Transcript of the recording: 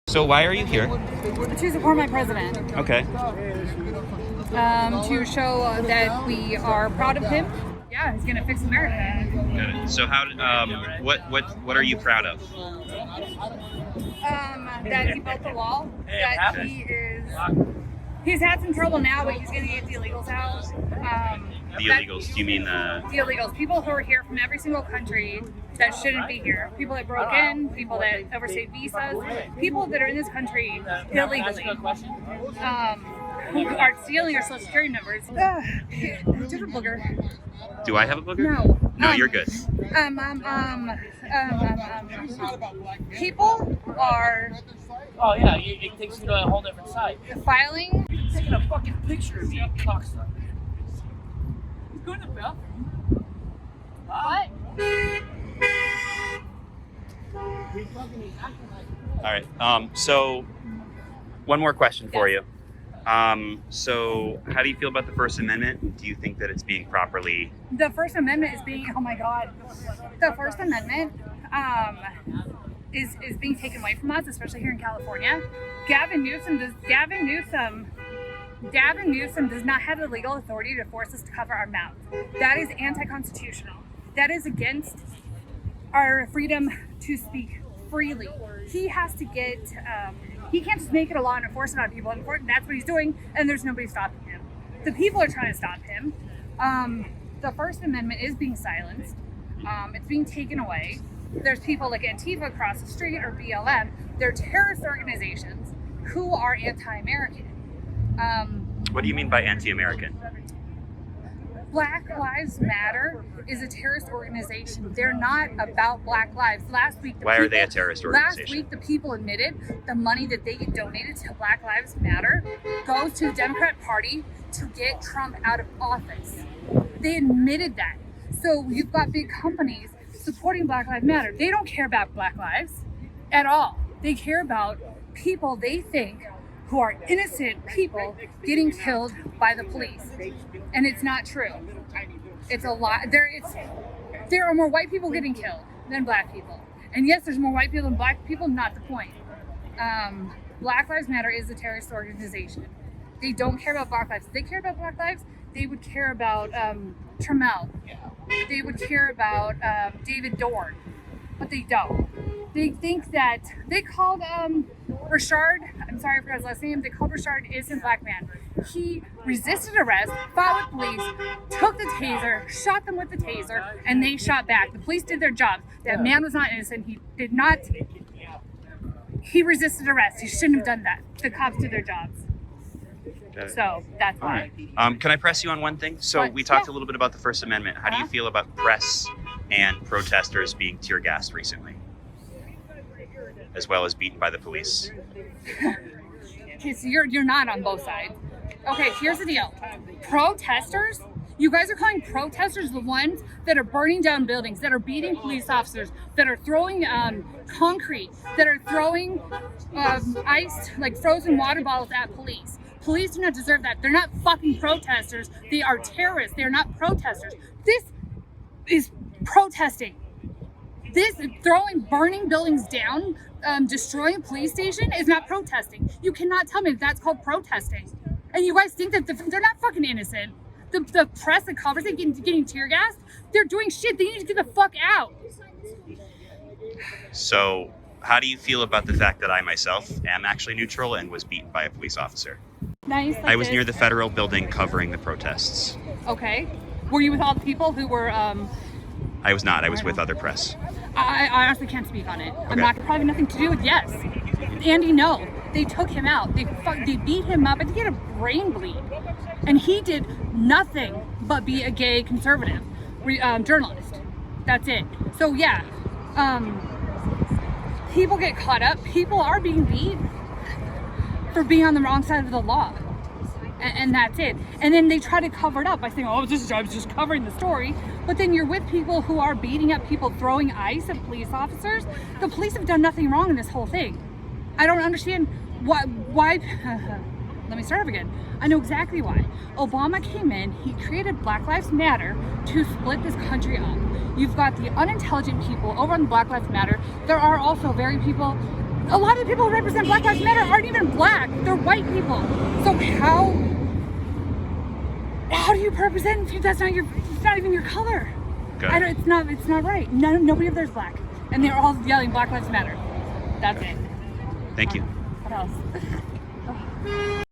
So why are you here? To support my president. Okay. To show that we are proud of him. Yeah, he's gonna fix America. Got it. So how? What are you proud of? That he built the wall. That he's had some trouble now, but he's gonna get the illegals out. The illegals? Do you mean the illegals? People who are here from every single country that shouldn't be here. People that broke in, people that overstayed visas, people that are in this country illegally, who are stealing our social security numbers. Just a booger. Do I have a booger? No. No, you're good. People are. Oh yeah, it takes you to a whole different side. Filing. Taking a fucking picture of you, cocksucker. He's going to the bathroom. What? All right. So one more question for you. So how do you feel about the First Amendment? Do you think that it's being properly? The First Amendment is being. Oh my God. The First Amendment is being taken away from us, especially here in California. Gavin Newsom does not have the legal authority to force us to cover our mouth. That is anti-constitutional. That is against our freedom to speak freely. He has to get, he can't just make it a law and enforce it on people. And that's what he's doing, and there's nobody stopping him. The people are trying to stop him. The First Amendment is being silenced. It's being taken away. There's people like Antifa across the street or BLM. They're terrorist organizations who are anti-American. What do you mean by anti-American? Black Lives Matter is a terrorist organization. They're not about Black lives. Last week, Why are they a terrorist organization? Last week, the people admitted the money that they donated to Black Lives Matter goes to the Democrat Party to get Trump out of office. They admitted that. So you've got big companies supporting Black Lives Matter. They don't care about Black lives at all. They care about people they think who are innocent people getting killed by the police. And it's not true. It's a lie. There are more white people getting killed than black people. And yes, there's more white people than black people, not the point. Black Lives Matter is a terrorist organization. They don't care about black lives. If they care about black lives, they would care about Trammell. They would care about David Dorn, but they don't. They think that they called Rashard, I'm sorry I forgot his last name, they called Rashard an innocent black man. He resisted arrest, fought with police, took the taser, shot them with the taser, and they shot back. The police did their job. That man was not innocent. He resisted arrest. He shouldn't have done that. The cops did their jobs. So that's why. Can I press you on one thing? So we talked a little bit about the First Amendment. How do you feel about press and protesters being tear gassed recently, as well as beaten by the police? Okay, so you're not on both sides. Okay, here's the deal. Protesters, you guys are calling protesters the ones that are burning down buildings, that are beating police officers, that are throwing concrete, that are throwing ice, like frozen water bottles at police. Police do not deserve that. They're not fucking protesters. They are terrorists. They are not protesters. This is protesting. This burning buildings down, destroying a police station is not protesting. You cannot tell me that's called protesting. And you guys think that they're not fucking innocent. The press that covers it getting tear gassed, they're doing shit. They need to get the fuck out. So how do you feel about the fact that I myself am actually neutral and was beaten by a police officer? Nice. I was near the federal building covering the protests. Okay. Were you with all the people who were... I was not. I was with other press. I honestly can't speak on it. Okay. I'm not probably nothing to do with yes. Andy, no. They took him out. They beat him up. I think he had a brain bleed. And he did nothing but be a gay conservative journalist. That's it. So yeah, people get caught up. People are being beat for being on the wrong side of the law. And that's it. And then they try to cover it up by saying, oh, I was just covering the story. But then you're with people who are beating up people, throwing ice at police officers. The police have done nothing wrong in this whole thing. I don't understand why let me start over again. I know exactly why. Obama came in, he created Black Lives Matter to split this country up. You've got the unintelligent people over on Black Lives Matter. There are also very a lot of the people who represent Black Lives Matter aren't even black. They're white people. So how do you represent if that's not your, it's not even your color? Okay. It's not right. Nobody of theirs black. And they're all yelling Black Lives Matter. That's it. Thank you. What else?